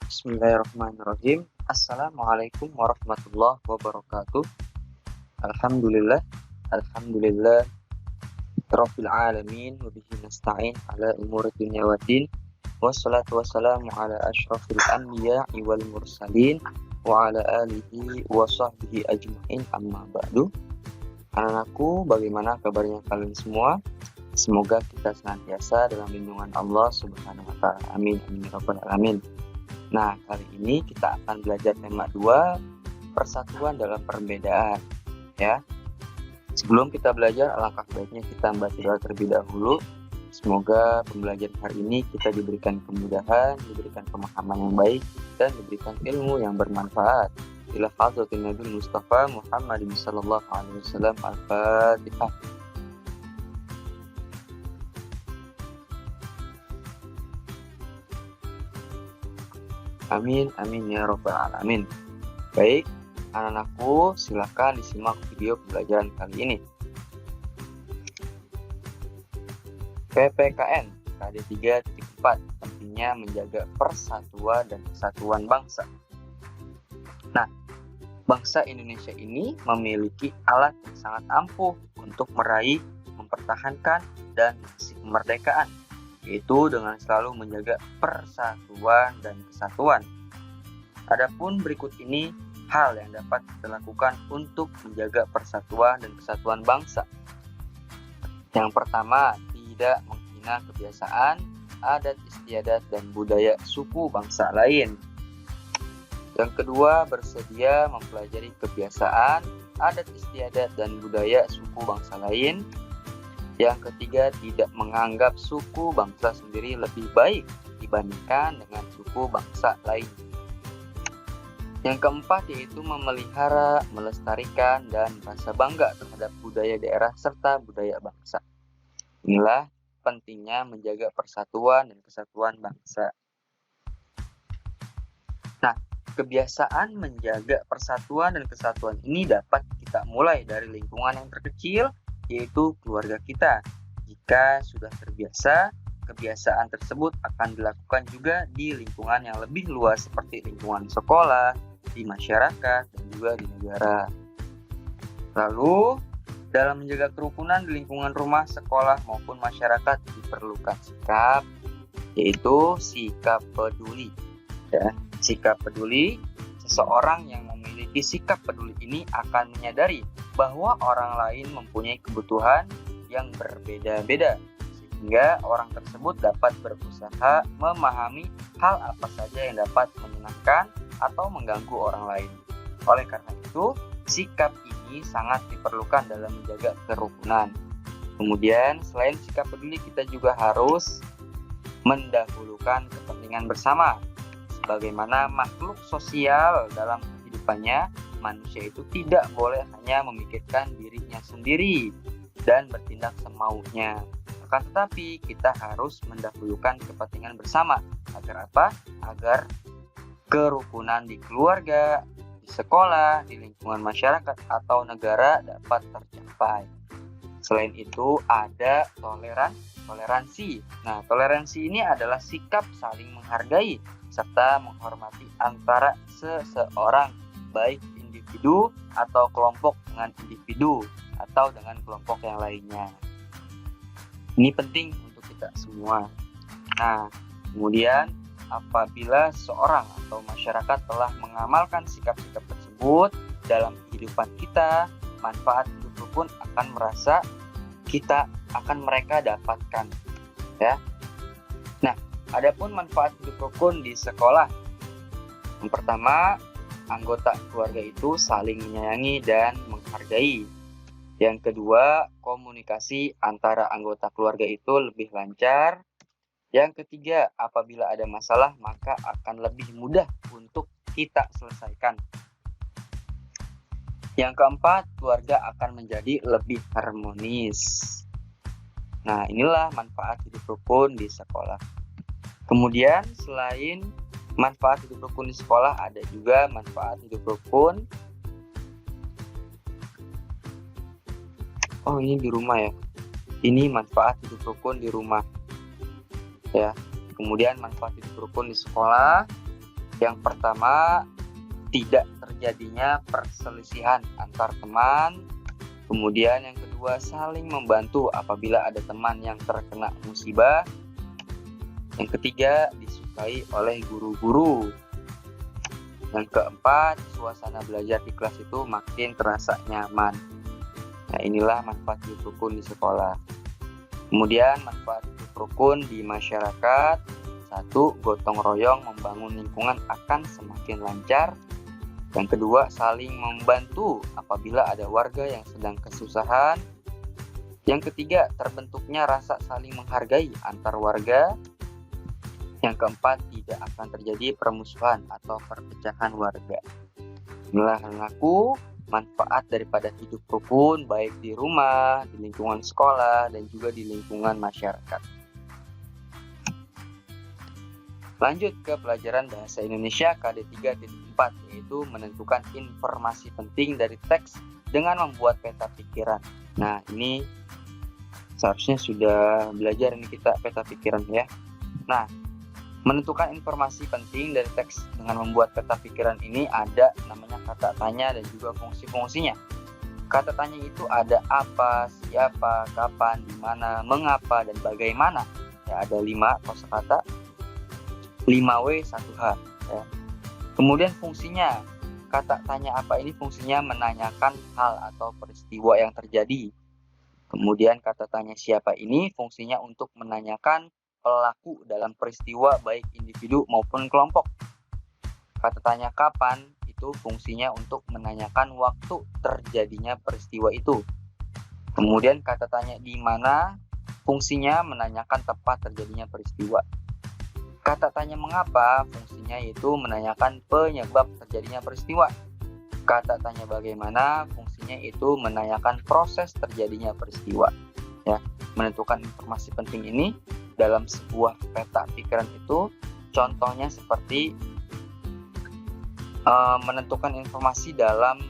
Bismillahirrahmanirrahim. Assalamualaikum warahmatullahi wabarakatuh. Alhamdulillah, alhamdulillah, Rabbil alamin, wa bihi nasta'in ala umuri dunya waddin. Wassalatu wassalamu ala asyrafil anbiya'i wal mursalin wa ala alihi wa sahbihi ajma'in, amma ba'du. Anak-anakku, bagaimana kabarnya kalian semua? Semoga kita senantiasa dalam lindungan Allah Subhanahu wa taala. Amin amin ya rabbal alamin. Nah, kali ini kita akan belajar tema 2, persatuan dalam perbedaan, ya. Sebelum kita belajar, alangkah baiknya kita membaca doa terlebih dahulu. Semoga pembelajaran hari ini kita diberikan kemudahan, diberikan pemahaman yang baik, dan diberikan ilmu yang bermanfaat. Ila hadratin Nabi Mustafa Muhammad sallallahu alaihi wasallam. Al-Fatihah. Amin, amin ya rabbal alamin. Baik, anak-anakku, silakan disimak video pembelajaran kali ini. PPKN KD 3.4, pentingnya menjaga persatuan dan kesatuan bangsa. Nah, bangsa Indonesia ini memiliki alat yang sangat ampuh untuk meraih, mempertahankan, dan kemerdekaan, yaitu dengan selalu menjaga persatuan dan kesatuan. Adapun berikut ini hal yang dapat kita lakukan untuk menjaga persatuan dan kesatuan bangsa. Yang pertama, tidak menghina kebiasaan, adat istiadat, dan budaya suku bangsa lain. Yang kedua, bersedia mempelajari kebiasaan, adat istiadat, dan budaya suku bangsa lain. Yang ketiga, tidak menganggap suku bangsa sendiri lebih baik dibandingkan dengan suku bangsa lain. Yang keempat, yaitu memelihara, melestarikan, dan rasa bangga terhadap budaya daerah serta budaya bangsa. Inilah pentingnya menjaga persatuan dan kesatuan bangsa. Nah, kebiasaan menjaga persatuan dan kesatuan ini dapat kita mulai dari lingkungan yang terkecil, yaitu keluarga kita. Jika sudah terbiasa, kebiasaan tersebut akan dilakukan juga di lingkungan yang lebih luas seperti lingkungan sekolah, di masyarakat, dan juga di negara. Lalu, dalam menjaga kerukunan di lingkungan rumah, sekolah, maupun masyarakat diperlukan sikap, yaitu sikap peduli. Ya, sikap peduli, seseorang yang memiliki sikap peduli ini akan menyadari bahwa orang lain mempunyai kebutuhan yang berbeda-beda, sehingga orang tersebut dapat berusaha memahami hal apa saja yang dapat menyenangkan atau mengganggu orang lain. Oleh karena itu, sikap ini sangat diperlukan dalam menjaga kerukunan. Kemudian, selain sikap peduli, kita juga harus mendahulukan kepentingan bersama. Sebagaimana makhluk sosial dalam kehidupannya, manusia itu tidak boleh hanya memikirkan dirinya sendiri dan bertindak semaunya. Akan tetapi, kita harus mendahulukan kepentingan bersama. Agar apa? Agar kerukunan di keluarga, di sekolah, di lingkungan masyarakat, atau negara dapat tercapai. Selain itu, ada toleransi. Nah, toleransi ini adalah sikap saling menghargai serta menghormati antara seseorang, baik individu atau kelompok dengan individu atau dengan kelompok yang lainnya. Ini penting untuk kita semua. Nah, kemudian apabila seorang atau masyarakat telah mengamalkan sikap-sikap tersebut dalam kehidupan kita, manfaat hidup rukun akan mereka dapatkan, ya. Nah, adapun manfaat hidup rukun di sekolah. Yang pertama, anggota keluarga itu saling menyayangi dan menghargai. Yang kedua, komunikasi antara anggota keluarga itu lebih lancar. Yang ketiga, apabila ada masalah, maka akan lebih mudah untuk kita selesaikan. Yang keempat, keluarga akan menjadi lebih harmonis. Nah, inilah manfaat hidup rukun di sekolah. Kemudian, selain manfaat hidup rukun di sekolah, ada juga manfaat hidup rukun. Oh, ini di rumah ya. Ini manfaat hidup rukun di rumah. Ya. Kemudian manfaat hidup rukun di sekolah. Yang pertama, tidak terjadinya perselisihan antar teman. Kemudian yang kedua, saling membantu apabila ada teman yang terkena musibah. Yang ketiga, disukai oleh guru-guru. Yang keempat, suasana belajar di kelas itu makin terasa nyaman. Nah, inilah manfaat hidup rukun di sekolah. Kemudian manfaat hidup rukun di masyarakat. 1. Gotong royong membangun lingkungan akan semakin lancar. Yang kedua, saling membantu apabila ada warga yang sedang kesusahan. Yang ketiga, terbentuknya rasa saling menghargai antar warga. Yang keempat, tidak akan terjadi permusuhan atau perpecahan warga. Inilah aku manfaat daripada hidup rukun baik di rumah, di lingkungan sekolah, dan juga di lingkungan masyarakat. Lanjut ke pelajaran Bahasa Indonesia KD 3.4, yaitu menentukan informasi penting dari teks dengan membuat peta pikiran. Nah, ini seharusnya sudah belajar ini kita peta pikiran ya. Nah, menentukan informasi penting dari teks dengan membuat peta pikiran ini ada namanya kata tanya dan juga fungsi-fungsinya. Kata tanya itu ada apa, siapa, kapan, di mana, mengapa, dan bagaimana. Ya, ada 5 kosakata. 5W 1H ya. Kemudian fungsinya, kata tanya apa ini fungsinya menanyakan hal atau peristiwa yang terjadi. Kemudian kata tanya siapa ini fungsinya untuk menanyakan pelaku dalam peristiwa baik individu maupun kelompok. Kata tanya kapan itu fungsinya untuk menanyakan waktu terjadinya peristiwa itu. Kemudian kata tanya di mana fungsinya menanyakan tempat terjadinya peristiwa. Kata tanya mengapa fungsinya yaitu menanyakan penyebab terjadinya peristiwa. Kata tanya bagaimana fungsinya itu menanyakan proses terjadinya peristiwa. Ya, menentukan informasi penting ini dalam sebuah peta pikiran itu contohnya seperti menentukan informasi dalam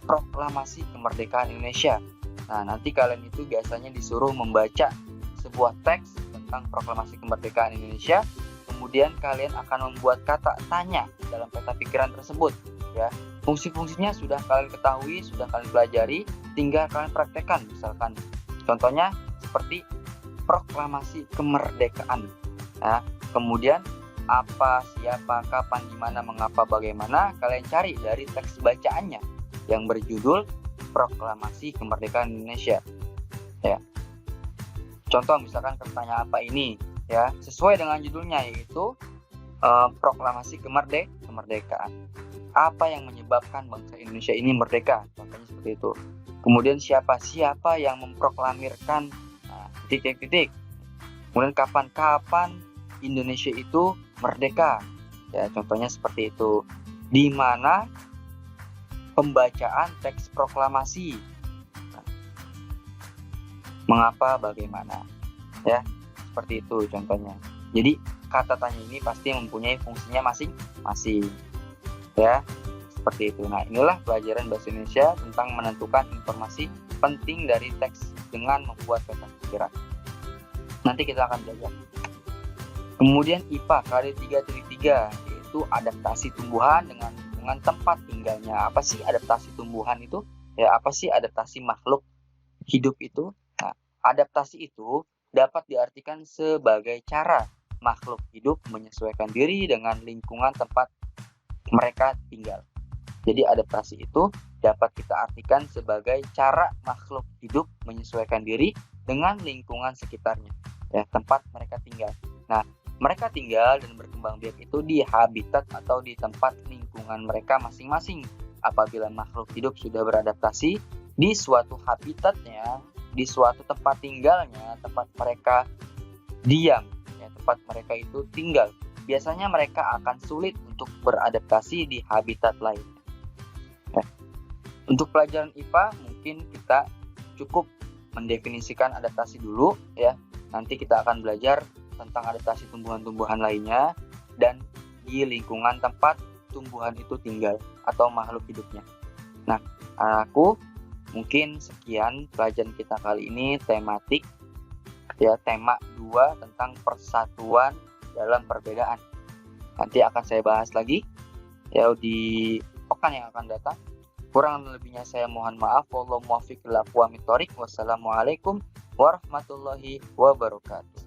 proklamasi kemerdekaan Indonesia. Nah, nanti kalian itu biasanya disuruh membaca sebuah teks tentang proklamasi kemerdekaan Indonesia, kemudian kalian akan membuat kata tanya dalam peta pikiran tersebut ya. Fungsi-fungsinya sudah kalian ketahui, sudah kalian pelajari, tinggal kalian praktekkan. Misalkan contohnya seperti proklamasi kemerdekaan ya. Kemudian apa, siapa, kapan, di mana, mengapa, bagaimana kalian cari dari teks bacaannya yang berjudul Proklamasi Kemerdekaan Indonesia ya. Contoh misalkan pertanyaan apa ini ya, sesuai dengan judulnya yaitu proklamasi kemerdekaan. Apa yang menyebabkan bangsa Indonesia ini merdeka? Contohnya seperti itu. Kemudian siapa yang memproklamirkan titik-titik. Kemudian kapan Indonesia itu merdeka? Ya, contohnya seperti itu. Di mana pembacaan teks proklamasi? Mengapa, bagaimana, ya seperti itu contohnya. Jadi kata tanya ini pasti mempunyai fungsinya masing-masing, ya seperti itu. Nah, inilah pelajaran bahasa Indonesia tentang menentukan informasi penting dari teks dengan membuat peta pikiran. Nanti kita akan belajar. Kemudian IPA KD 3.3 yaitu adaptasi tumbuhan dengan lingkungan tempat tinggalnya. Apa sih adaptasi tumbuhan itu? Ya, apa sih adaptasi makhluk hidup itu? Adaptasi itu dapat diartikan sebagai cara makhluk hidup menyesuaikan diri dengan lingkungan tempat mereka tinggal. Jadi adaptasi itu dapat kita artikan sebagai cara makhluk hidup menyesuaikan diri dengan lingkungan sekitarnya, ya, tempat mereka tinggal. Nah, mereka tinggal dan berkembang biak itu di habitat atau di tempat lingkungan mereka masing-masing. Apabila makhluk hidup sudah beradaptasi di suatu habitatnya, di suatu tempat tinggalnya, tempat mereka diam, ya, tempat mereka itu tinggal, biasanya mereka akan sulit untuk beradaptasi di habitat lain. Untuk pelajaran IPA mungkin kita cukup mendefinisikan adaptasi dulu ya. Nanti kita akan belajar tentang adaptasi tumbuhan-tumbuhan lainnya dan di lingkungan tempat tumbuhan itu tinggal atau makhluk hidupnya. Nah, aku mungkin sekian pelajaran kita kali ini tematik ya, tema 2 tentang persatuan dalam perbedaan. Nanti akan saya bahas lagi ya di pekan yang akan datang. Kurang lebihnya saya mohon maaf. Wallahu muwaffiq ila aqwamit thoriq. Wassalamualaikum warahmatullahi wabarakatuh.